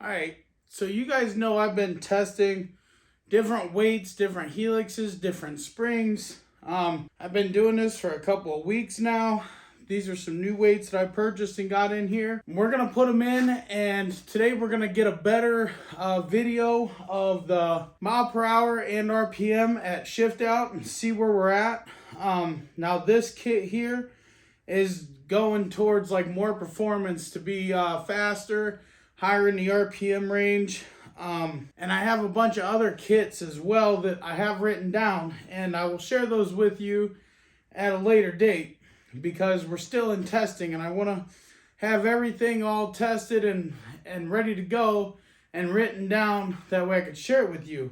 All right, so you guys know I've been testing different weights, different helixes, different springs. I've been doing this for a couple of weeks now. These are some new weights that I purchased and got in here. We're gonna put them in, and today we're gonna get a better video of the mile per hour and RPM at shift out and see where we're at. Now this kit here is going towards like more performance to be faster, higher in the RPM range. And I have a bunch of other kits as well that I have written down, and I will share those with you at a later date because we're still in testing, and I want to have everything all tested and ready to go and written down, that way I could share it with you.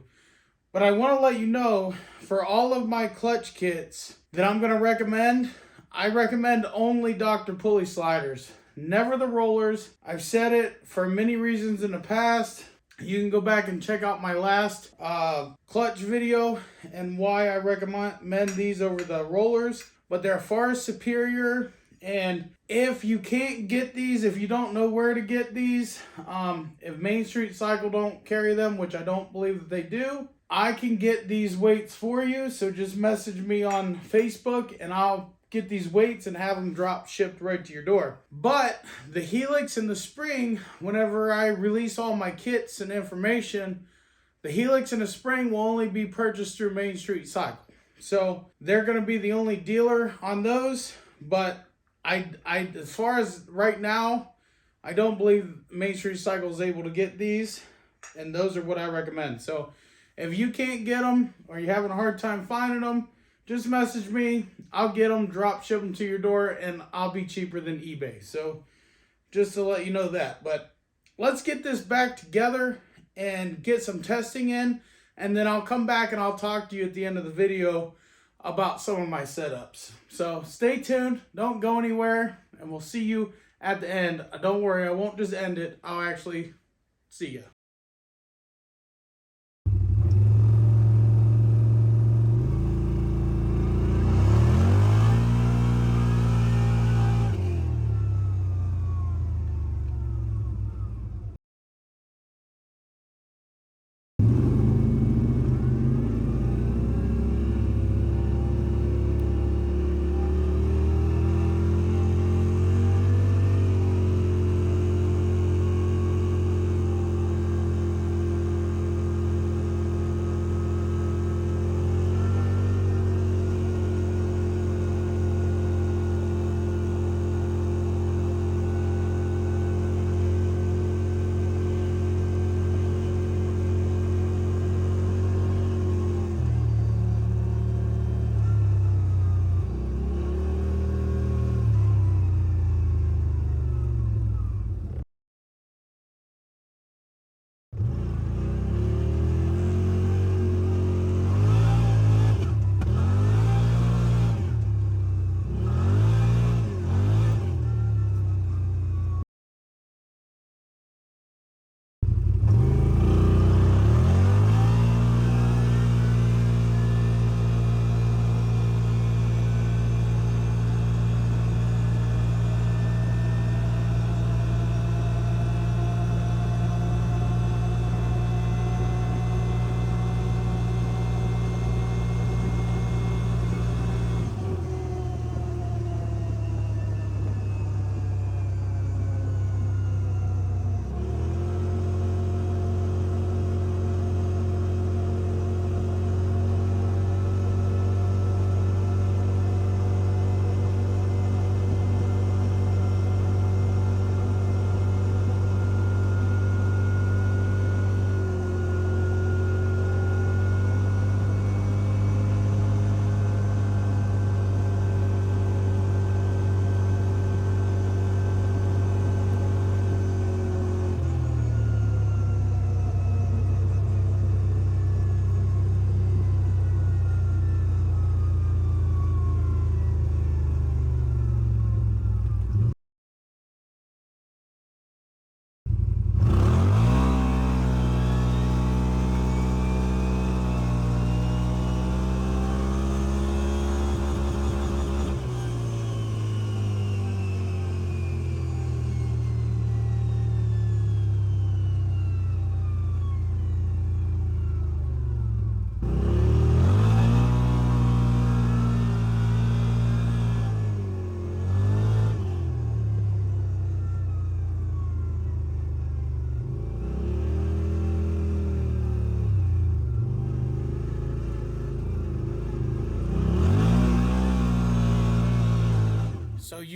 But I want to let you know, for all of my clutch kits that I'm going to recommend, I recommend only Dr. Pulley sliders, never the rollers. I've said it for many reasons in the past. You can go back and check out my last clutch video and why I recommend these over the rollers, but they're far superior. And if you can't get these, if you don't know where to get these, if Main Street Cycle don't carry them, which I don't believe that they do, I can get these weights for you. So just message me on Facebook and I'll get these weights and have them drop shipped right to your door. But the Helix and the spring, whenever I release all my kits and information, the Helix and the spring will only be purchased through Main Street Cycle. So they're going to be the only dealer on those. But I as far as right now, I don't believe Main Street Cycle is able to get these, and those are what I recommend. So if you can't get them or you're having a hard time finding them, just message me. I'll get them, drop ship them to your door, and I'll be cheaper than eBay. So just to let you know that. But let's get this back together and get some testing in, and then I'll come back and I'll talk to you at the end of the video about some of my setups. So stay tuned, don't go anywhere, and we'll see you at the end. Don't worry, I won't just end it. I'll actually see you.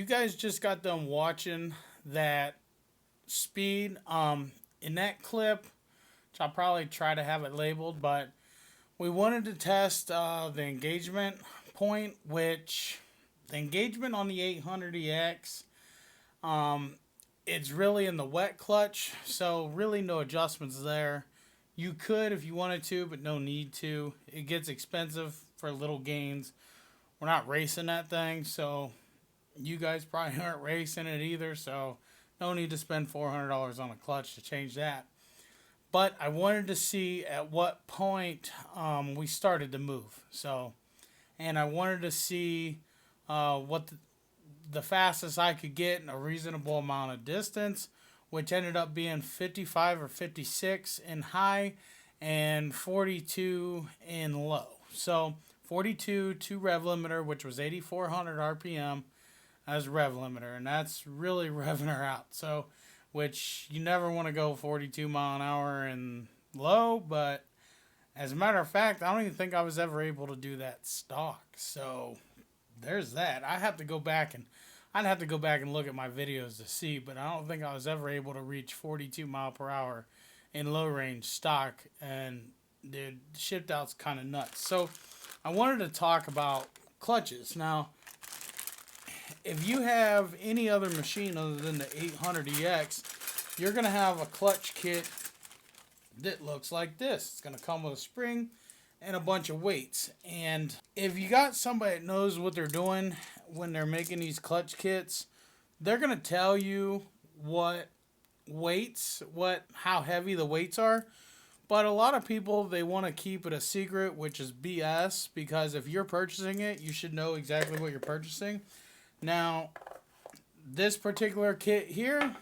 you guys just got done watching that speed in that clip, which I'll probably try to have it labeled, but we wanted to test the engagement point, which the engagement on the 800EX, it's really in the wet clutch, so really no adjustments there. You could if you wanted to, but no need to. It gets expensive for little gains. We're not racing that thing, so you guys probably aren't racing it either, so no need to spend $400 on a clutch to change that. But I wanted to see at what point we started to move. So, and I wanted to see what the fastest I could get in a reasonable amount of distance, which ended up being 55 or 56 in high and 42 in low. So 42 to rev limiter, which was 8,400 RPM as rev limiter, and that's really revving her out. So, which you never want to go 42 mile an hour and low, but as a matter of fact, I don't even think I was ever able to do that stock. So there's that. I'd have to go back and look at my videos to see, but I don't think I was ever able to reach 42 mile per hour in low range stock, and dude, shipped out's kind of nuts. So I wanted to talk about clutches. Now, if you have any other machine other than the 800EX, you're going to have a clutch kit that looks like this. It's going to come with a spring and a bunch of weights. And if you got somebody that knows what they're doing when they're making these clutch kits, they're going to tell you what weights, how heavy the weights are. But a lot of people, they want to keep it a secret, which is BS, because if you're purchasing it, you should know exactly what you're purchasing. Now, this particular kit here,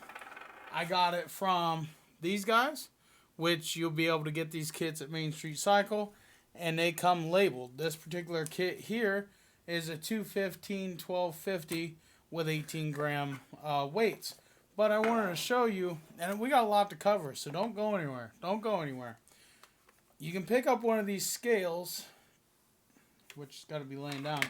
I got it from these guys, which you'll be able to get these kits at Main Street Cycle, and they come labeled. This particular kit here is a 215-1250 with 18 gram weights. But I wanted to show you, and we got a lot to cover, so don't go anywhere. Don't go anywhere. You can pick up one of these scales, which has got to be laying down.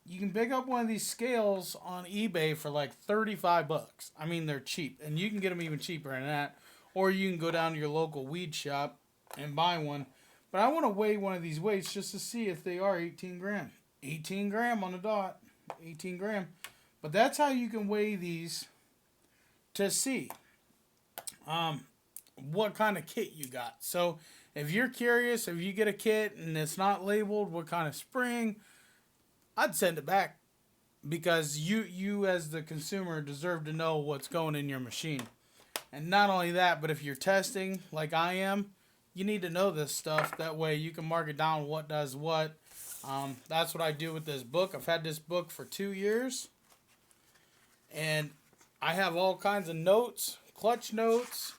You can pick up one of these scales on eBay for like 35 bucks. I mean, they're cheap, and you can get them even cheaper than that. Or you can go down to your local weed shop and buy one. But I want to weigh one of these weights just to see if they are 18 gram. 18 gram on the dot. 18 gram. But that's how you can weigh these to see what kind of kit you got. So if you're curious, if you get a kit and it's not labeled what kind of spring, I'd send it back, because you as the consumer deserve to know what's going in your machine. And not only that, but if you're testing like I am, you need to know this stuff. That way you can mark it down what does what. That's what I do with this book. I've had this book for 2 years. And I have all kinds of notes, clutch notes.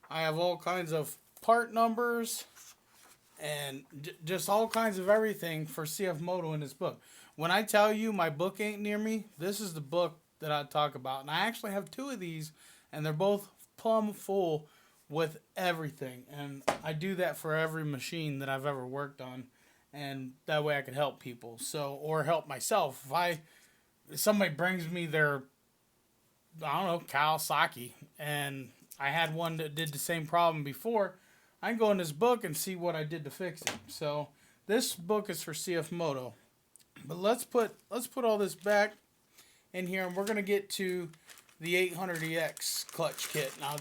I have all kinds of part numbers. And just all kinds of everything for CFMOTO in this book. When I tell you my book ain't near me, this is the book that I talk about. And I actually have 2 of these, and they're both plumb full with everything. And I do that for every machine that I've ever worked on. And that way I can help people. So, or help myself. If somebody brings me their, I don't know, Kawasaki, and I had one that did the same problem before, I can go in this book and see what I did to fix it. So this book is for CFMOTO. But let's put all this back in here, and we're gonna get to the 800EX clutch kit. Now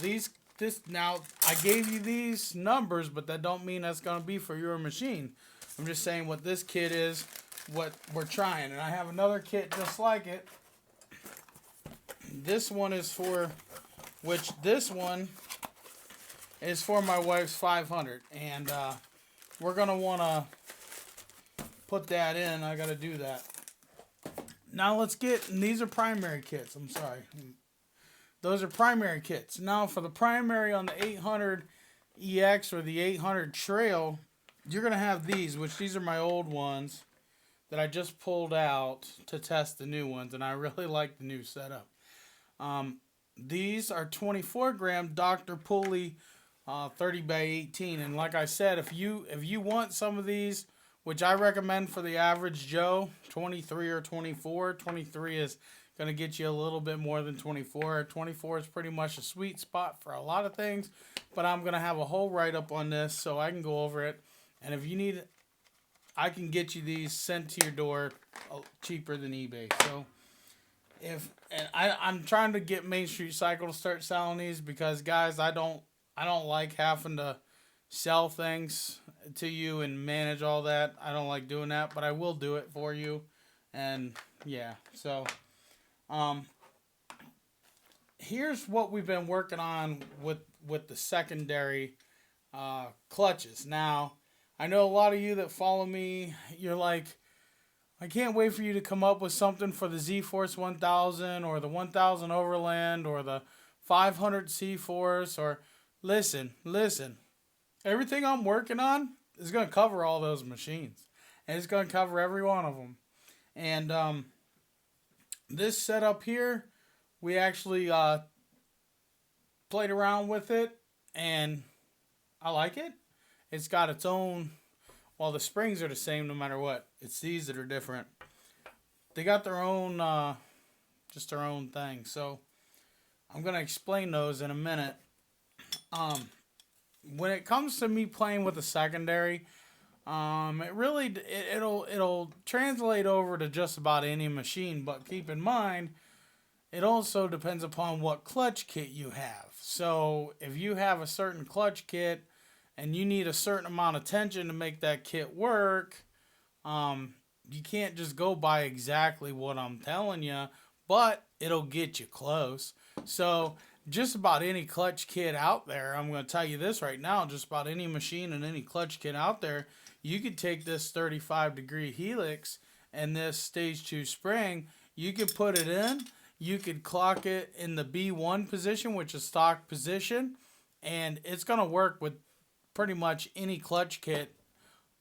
I gave you these numbers, but that don't mean that's gonna be for your machine. I'm just saying what this kit is, what we're trying. And I have another kit just like it. This one is for my wife's 500, and we're gonna wanna put that in. I gotta do that. Now let's get, and these are primary kits. I'm sorry. Those are primary kits. Now for the primary on the 800EX or the 800 Trail, you're gonna have these, which these are my old ones that I just pulled out to test the new ones, and I really like the new setup. These are 24 gram Dr. Pulley 30 by 18, and like I said, if you want some of these which I recommend for the average Joe, 23 or 24. 23 is going to get you a little bit more than 24. 24 is pretty much a sweet spot for a lot of things, but I'm going to have a whole write-up on this so I can go over it. And if you need, I can get you these sent to your door cheaper than eBay. So I'm trying to get Main Street Cycle to start selling these because, guys, I don't like having to sell things to you and manage all that. I don't like doing that, but I will do it for you. And yeah, so here's what we've been working on with the secondary clutches. Now, I know a lot of you that follow me, you're like, I can't wait for you to come up with something for the Z-Force 1000 or the 1000 Overland or the 500 C-Force or listen. Everything I'm working on is going to cover all those machines. And it's going to cover every one of them. And this setup here, we actually played around with it. And I like it. It's got its own... Well, the springs are the same no matter what. It's these that are different. They got their own... just their own thing. So I'm going to explain those in a minute. When it comes to me playing with a secondary, it'll translate over to just about any machine, but keep in mind it also depends upon what clutch kit you have. So if you have a certain clutch kit and you need a certain amount of tension to make that kit work, you can't just go by exactly what I'm telling you, but it'll get you close. So just about any clutch kit out there, I'm going to tell you this right now, just about any machine and any clutch kit out there, you could take this 35-degree Helix and this stage 2 spring, you could put it in, you could clock it in the B1 position, which is stock position, and it's going to work with pretty much any clutch kit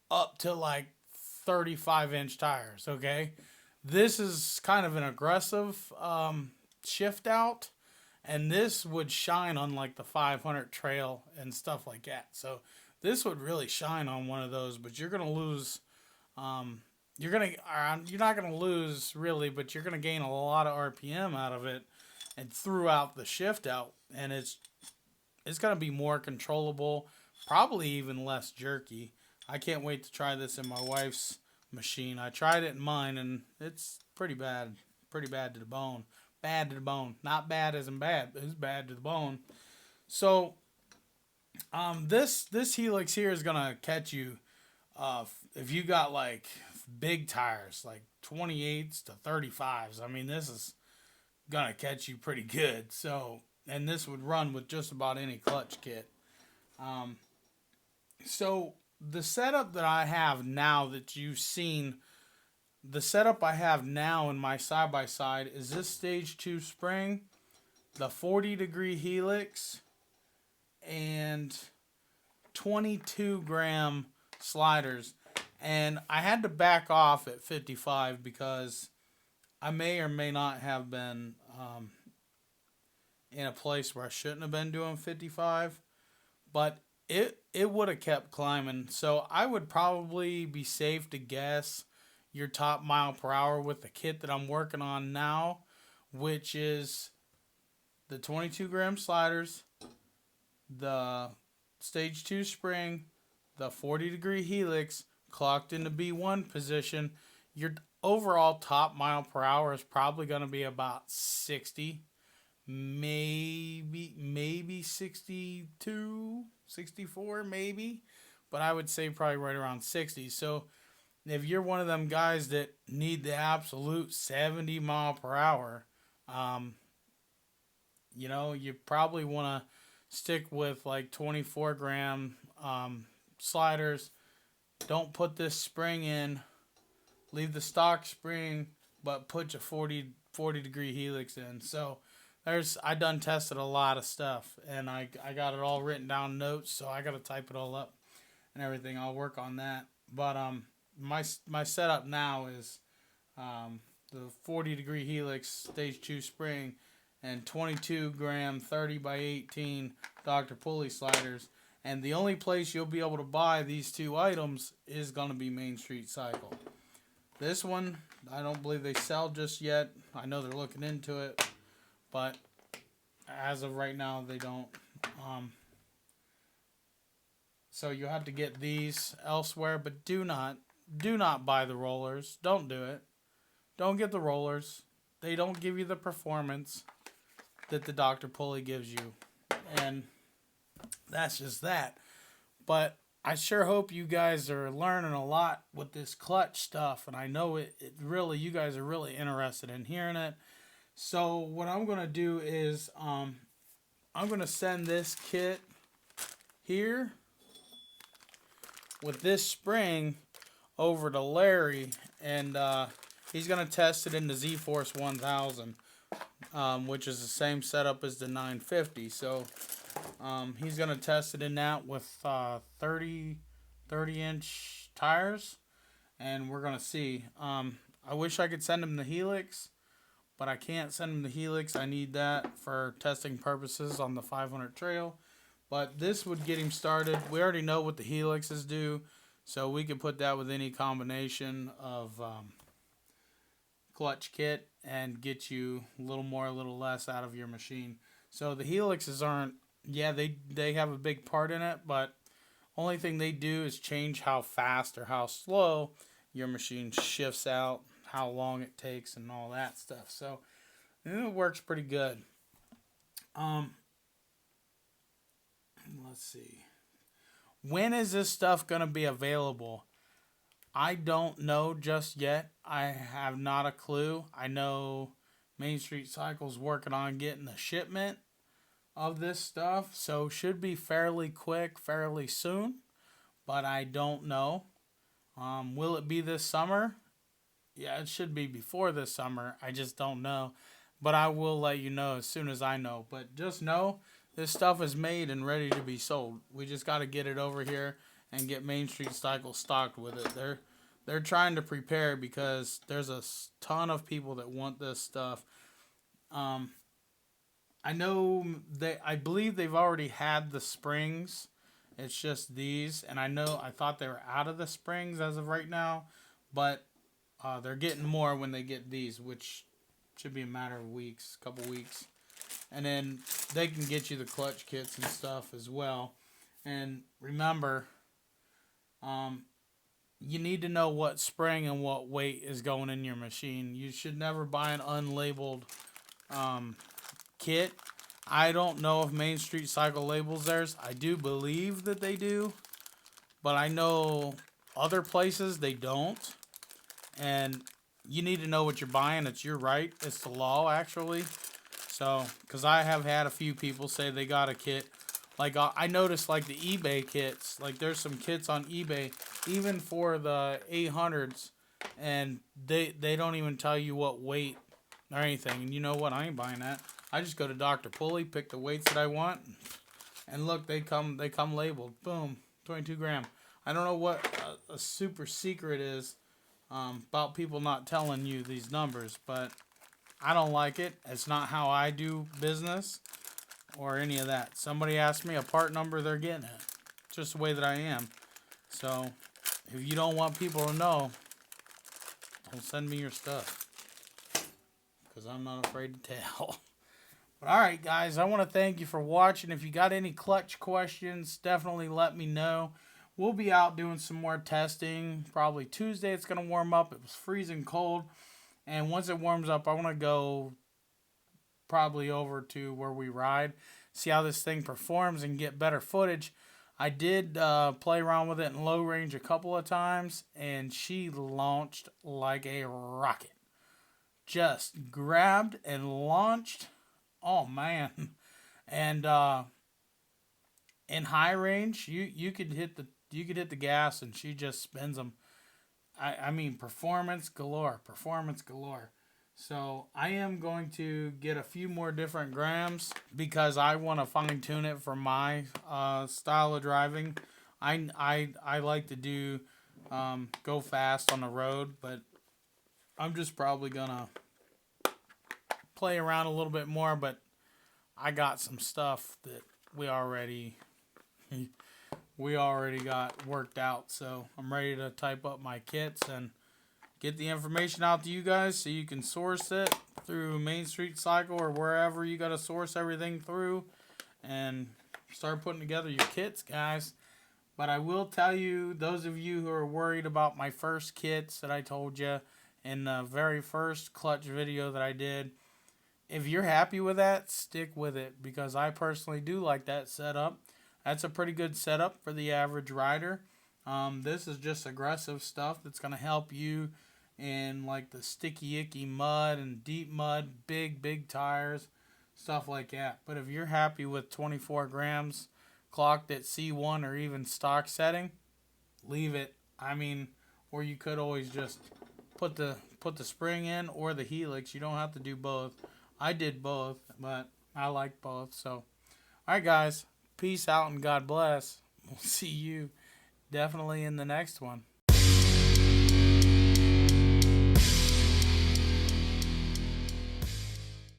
up to like 35-inch tires, okay? This is kind of an aggressive shift out. And this would shine on like the 500 trail and stuff like that. So this would really shine on one of those, but you're going to lose, you're not going to lose really, but you're going to gain a lot of RPM out of it and throughout the shift out. And it's going to be more controllable, probably even less jerky. I can't wait to try this in my wife's machine. I tried it in mine and it's pretty bad to the bone. Bad to the bone. Not bad as in bad, but it's bad to the bone. So, this Helix here is going to catch you if you got like big tires, like 28s to 35s. I mean, this is going to catch you pretty good. So, and this would run with just about any clutch kit. So, the setup that I have now that you've seen, the setup I have now in my side-by-side is this stage 2 spring, the 40-degree Helix, and 22-gram sliders. And I had to back off at 55 because I may or may not have been in a place where I shouldn't have been doing 55. But it would have kept climbing. So I would probably be safe to guess your top mile per hour with the kit that I'm working on now, which is the 22-gram sliders, the stage 2 spring, the 40-degree Helix clocked in the B1 position. Your overall top mile per hour is probably going to be about 60, maybe 62, 64 maybe, but I would say probably right around 60. So if you're one of them guys that need the absolute 70 mile per hour, you probably want to stick with like 24-gram sliders. Don't put this spring in. Leave the stock spring, but put your 40-degree Helix in. So I done tested a lot of stuff, and I got it all written down notes, so I got to type it all up and everything. I'll work on that. But my setup now is the 40-degree Helix stage 2 spring and 22-gram 30 by 18 Dr. Pulley sliders. And the only place you'll be able to buy these two items is going to be Main Street Cycle. This one, I don't believe they sell just yet. I know they're looking into it, but as of right now, they don't. So you'll have to get these elsewhere, but do not buy the rollers. Don't do it. Don't get the rollers. They don't give you the performance that the Dr. Pulley gives you. And that's just that. But I sure hope you guys are learning a lot with this clutch stuff. And I know it really, you guys are really interested in hearing it. So what I'm going to do is I'm going to send this kit here with this spring over to Larry, and he's going to test it in the Z-Force 1000, which is the same setup as the 950. So he's going to test it in that with 30-inch tires, and we're going to see. I wish I could send him the Helix, but I can't send him the Helix. I need that for testing purposes on the 500 trail. But this would get him started. We already know what the Helixes do, so we can put that with any combination of clutch kit and get you a little more, a little less out of your machine. So the Helixes aren't, yeah, they have a big part in it, but only thing they do is change how fast or how slow your machine shifts out, how long it takes, and all that stuff. So it works pretty good. Let's see. When is this stuff going to be available? I don't know just yet. I have not a clue. I know Main Street Cycle's working on getting the shipment of this stuff, so should be fairly quick, fairly soon, but I don't know. Will it be this summer? Yeah, it should be before this summer. I just don't know, but I will let you know as soon as I know. But just know this stuff is made and ready to be sold. We just got to get it over here and get Main Street Cycle stocked with it. They're trying to prepare because there's a ton of people that want this stuff. I know I believe they've already had the springs. It's just these, and I thought they were out of the springs as of right now, but they're getting more when they get these, which should be a matter of weeks, couple weeks. And then they can get you the clutch kits and stuff as well. And remember, you need to know what spring and what weight is going in your machine. You should never buy an unlabeled kit. I don't know if Main Street Cycle labels theirs. I do believe that they do, but I know other places they don't. And you need to know what you're buying. It's your right. It's the law, actually. So, because I have had a few people say they got a kit. Like, I noticed, like, the eBay kits. Like, there's some kits on eBay, even for the 800s, and they don't even tell you what weight or anything. And you know what? I ain't buying that. I just go to Dr. Pulley, pick the weights that I want, and look, they come labeled. Boom, 22 gram. I don't know what a super secret is about people not telling you these numbers, but I don't like it. It's not how I do business or any of that. Somebody asks me a part number, they're getting it. It's just the way that I am. So if you don't want people to know, don't send me your stuff, because I'm not afraid to tell. But alright guys, I want to thank you for watching. If you got any clutch questions, definitely let me know. We'll be out doing some more testing. Probably Tuesday it's going to warm up. It was freezing cold. And once it warms up, I want to go probably over to where we ride, see how this thing performs and get better footage. I did play around with it in low range a couple of times, and she launched like a rocket. Just grabbed and launched. Oh man. And in high range, you could hit the gas and she just spins them. I mean, performance galore. So I am going to get a few more different grams because I want to fine tune it for my style of driving. I like to do go fast on the road, but I'm just probably gonna play around a little bit more. But I got some stuff that we already we already got worked out. So I'm ready to type up my kits and get the information out to you guys so you can source it through Main Street Cycle or wherever you got to source everything through and start putting together your kits, guys. But I will tell you, those of you who are worried about my first kits that I told you in the very first clutch video that I did, if you're happy with that, stick with it, because I personally do like that setup. That's a pretty good setup for the average rider. This is just aggressive stuff that's going to help you in like the sticky icky mud and deep mud, big tires, stuff like that. But if you're happy with 24 grams clocked at C1 or even stock setting, leave it. I mean, or you could always just put the spring in or the Helix. You don't have to do both. I did both, but I like both. So, alright guys, peace out and God bless. We'll see you definitely in the next one.